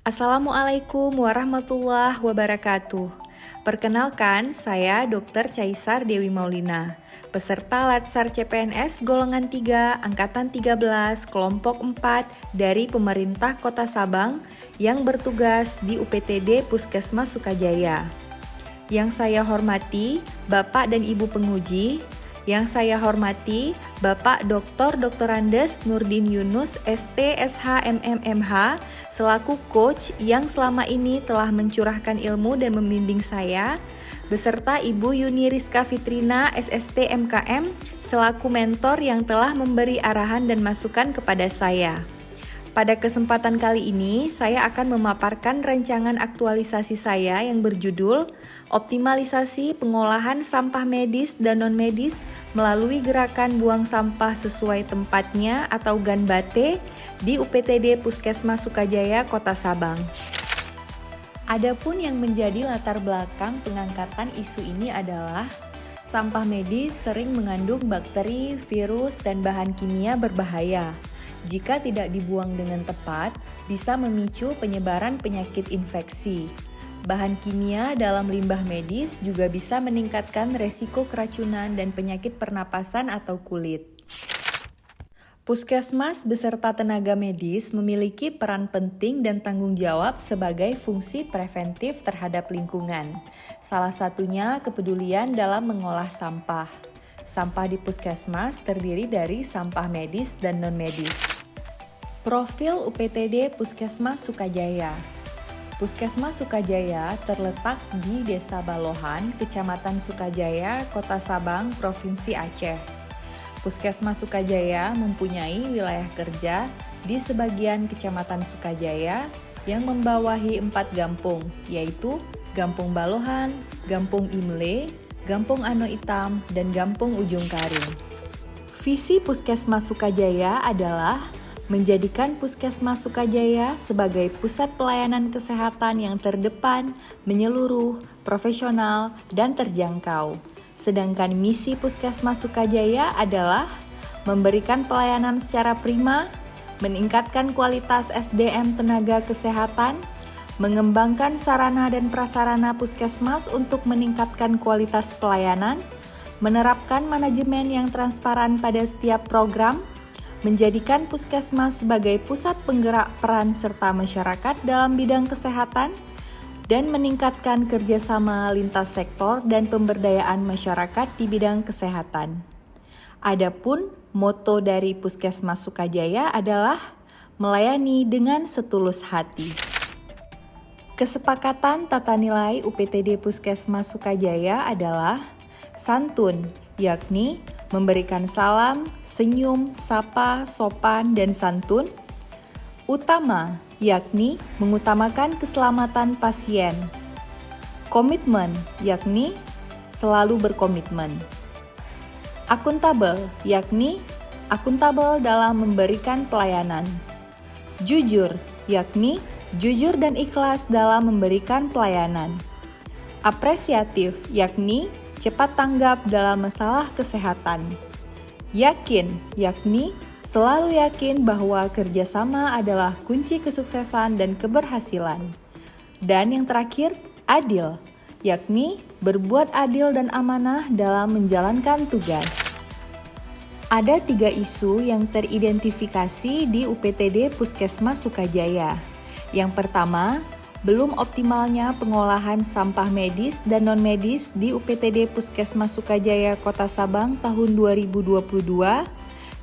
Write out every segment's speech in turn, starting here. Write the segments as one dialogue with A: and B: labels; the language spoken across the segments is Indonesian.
A: Assalamualaikum warahmatullahi wabarakatuh. Perkenalkan, saya Dr. Caisar Dewi Maulina, peserta Latsar CPNS golongan 3, angkatan 13, kelompok 4 dari pemerintah Kota Sabang yang bertugas di UPTD Puskesmas Sukajaya. Yang saya hormati Bapak dan Ibu penguji, yang saya hormati Bapak Dr. Andes Nurdin Yunus ST SH MMMH selaku coach yang selama ini telah mencurahkan ilmu dan membimbing saya, beserta Ibu Yuni Rizka Fitrina SST MKM selaku mentor yang telah memberi arahan dan masukan kepada saya. Pada kesempatan kali ini, saya akan memaparkan rancangan aktualisasi saya yang berjudul Optimalisasi Pengolahan Sampah Medis dan Non-Medis melalui Gerakan Buang Sampah Sesuai Tempatnya atau GANBATE di UPTD Puskesmas Sukajaya, Kota Sabang. Adapun yang menjadi latar belakang pengangkatan isu ini adalah sampah medis sering mengandung bakteri, virus, dan bahan kimia berbahaya. Jika tidak dibuang dengan tepat, bisa memicu penyebaran penyakit infeksi. Bahan kimia dalam limbah medis juga bisa meningkatkan resiko keracunan dan penyakit pernapasan atau kulit. Puskesmas beserta tenaga medis memiliki peran penting dan tanggung jawab sebagai fungsi preventif terhadap lingkungan. Salah satunya kepedulian dalam mengolah sampah. Sampah di puskesmas terdiri dari sampah medis dan non-medis. Profil UPTD Puskesmas Sukajaya. Puskesmas Sukajaya terletak di Desa Balohan, Kecamatan Sukajaya, Kota Sabang, Provinsi Aceh. Puskesmas Sukajaya mempunyai wilayah kerja di sebagian Kecamatan Sukajaya yang membawahi 4 gampung, yaitu Gampung Balohan, Gampung Imle, Gampung Ano Itam, dan Gampung Ujung Karing. Visi Puskesmas Sukajaya adalah menjadikan Puskesmas Sukajaya sebagai pusat pelayanan kesehatan yang terdepan, menyeluruh, profesional, dan terjangkau. Sedangkan misi Puskesmas Sukajaya adalah memberikan pelayanan secara prima, meningkatkan kualitas SDM tenaga kesehatan, mengembangkan sarana dan prasarana puskesmas untuk meningkatkan kualitas pelayanan, menerapkan manajemen yang transparan pada setiap program, menjadikan puskesmas sebagai pusat penggerak peran serta masyarakat dalam bidang kesehatan, dan meningkatkan kerjasama lintas sektor dan pemberdayaan masyarakat di bidang kesehatan. Adapun moto dari Puskesmas Sukajaya adalah melayani dengan setulus hati. Kesepakatan tata nilai UPTD Puskesmas Sukajaya adalah santun, yakni memberikan salam, senyum, sapa, sopan, dan santun. Utama, yakni mengutamakan keselamatan pasien. Komitmen, yakni selalu berkomitmen. Akuntabel, yakni akuntabel dalam memberikan pelayanan. Jujur, yakni jujur dan ikhlas dalam memberikan pelayanan. Apresiatif, yakni cepat tanggap dalam masalah kesehatan. Yakin, yakni selalu yakin bahwa kerjasama adalah kunci kesuksesan dan keberhasilan. Dan yang terakhir, adil, yakni berbuat adil dan amanah dalam menjalankan tugas. Ada 3 isu yang teridentifikasi di UPTD Puskesmas Sukajaya. Yang pertama, belum optimalnya pengolahan sampah medis dan non-medis di UPTD Puskesmas Sukajaya Kota Sabang tahun 2022.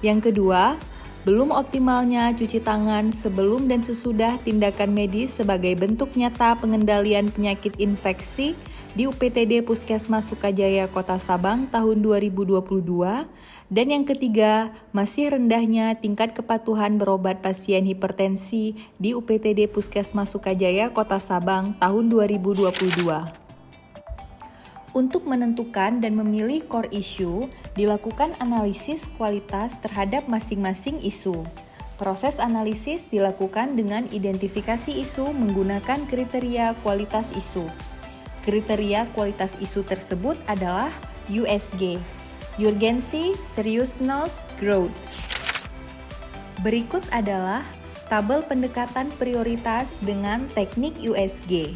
A: Yang kedua, belum optimalnya cuci tangan sebelum dan sesudah tindakan medis sebagai bentuk nyata pengendalian penyakit infeksi di UPTD Puskesmas Sukajaya Kota Sabang tahun 2022. Dan yang ketiga, masih rendahnya tingkat kepatuhan berobat pasien hipertensi di UPTD Puskesmas Sukajaya Kota Sabang tahun 2022. Untuk menentukan dan memilih core issue, dilakukan analisis kualitas terhadap masing-masing isu. Proses analisis dilakukan dengan identifikasi isu menggunakan kriteria kualitas isu. Kriteria kualitas isu tersebut adalah USG, Urgency, Seriousness, Growth. Berikut adalah tabel pendekatan prioritas dengan teknik USG.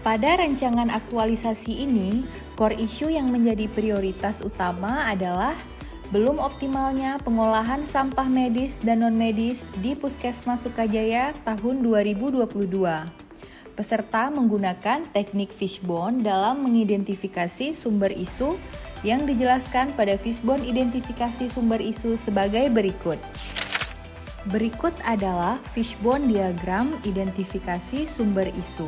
A: Pada rancangan aktualisasi ini, core issue yang menjadi prioritas utama adalah belum optimalnya pengolahan sampah medis dan non-medis di Puskesmas Sukajaya tahun 2022. Peserta menggunakan teknik fishbone dalam mengidentifikasi sumber isu yang dijelaskan pada fishbone identifikasi sumber isu sebagai berikut. Berikut adalah fishbone diagram identifikasi sumber isu.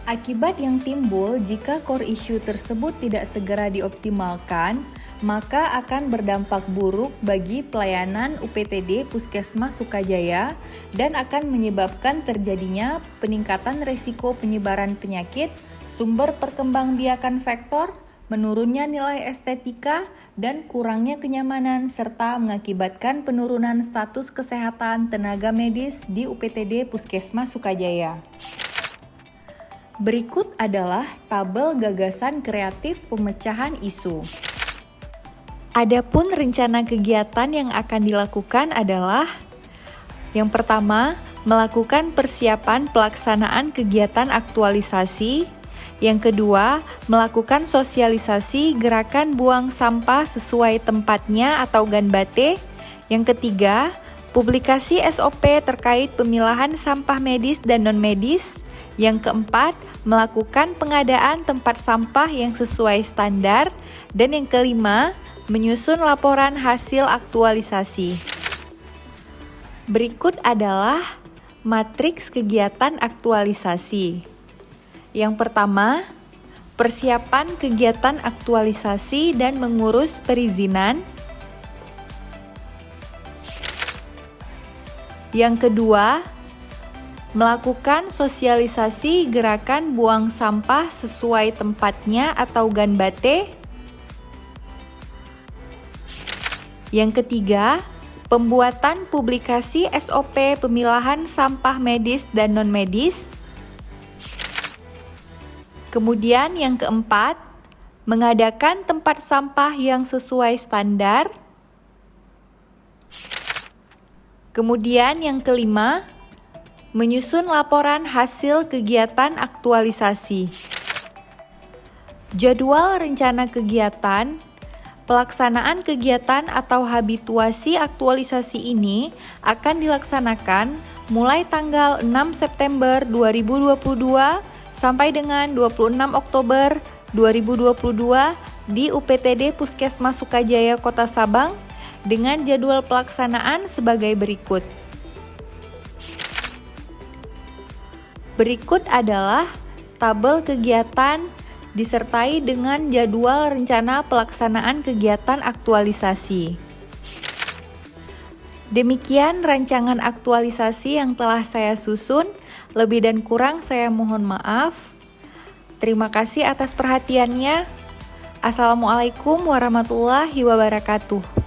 A: Akibat yang timbul jika core issue tersebut tidak segera dioptimalkan, maka akan berdampak buruk bagi pelayanan UPTD Puskesmas Sukajaya dan akan menyebabkan terjadinya peningkatan resiko penyebaran penyakit, sumber perkembangbiakan vektor, menurunnya nilai estetika, dan kurangnya kenyamanan serta mengakibatkan penurunan status kesehatan tenaga medis di UPTD Puskesmas Sukajaya. Berikut adalah tabel gagasan kreatif pemecahan isu. Adapun rencana kegiatan yang akan dilakukan adalah yang pertama, melakukan persiapan pelaksanaan kegiatan aktualisasi. Yang kedua, melakukan sosialisasi gerakan buang sampah sesuai tempatnya atau GANBATE. Yang ketiga, publikasi SOP terkait pemilahan sampah medis dan non-medis. Yang keempat, melakukan pengadaan tempat sampah yang sesuai standar. Dan yang kelima, menyusun laporan hasil aktualisasi. Berikut adalah matriks kegiatan aktualisasi. Yang pertama, persiapan kegiatan aktualisasi dan mengurus perizinan. Yang kedua, melakukan sosialisasi gerakan buang sampah sesuai tempatnya atau GANBATE. Yang ketiga, pembuatan publikasi SOP pemilahan sampah medis dan non-medis. Kemudian yang keempat, mengadakan tempat sampah yang sesuai standar. Kemudian yang kelima, menyusun laporan hasil kegiatan aktualisasi. Jadwal rencana kegiatan. Pelaksanaan kegiatan atau habituasi aktualisasi ini akan dilaksanakan mulai tanggal 6 September 2022 sampai dengan 26 Oktober 2022 di UPTD Puskesmas Sukajaya Kota Sabang dengan jadwal pelaksanaan sebagai berikut. Berikut adalah tabel kegiatan disertai dengan jadwal rencana pelaksanaan kegiatan aktualisasi. Demikian rancangan aktualisasi yang telah saya susun, lebih dan kurang saya mohon maaf. Terima kasih atas perhatiannya. Assalamualaikum warahmatullahi wabarakatuh.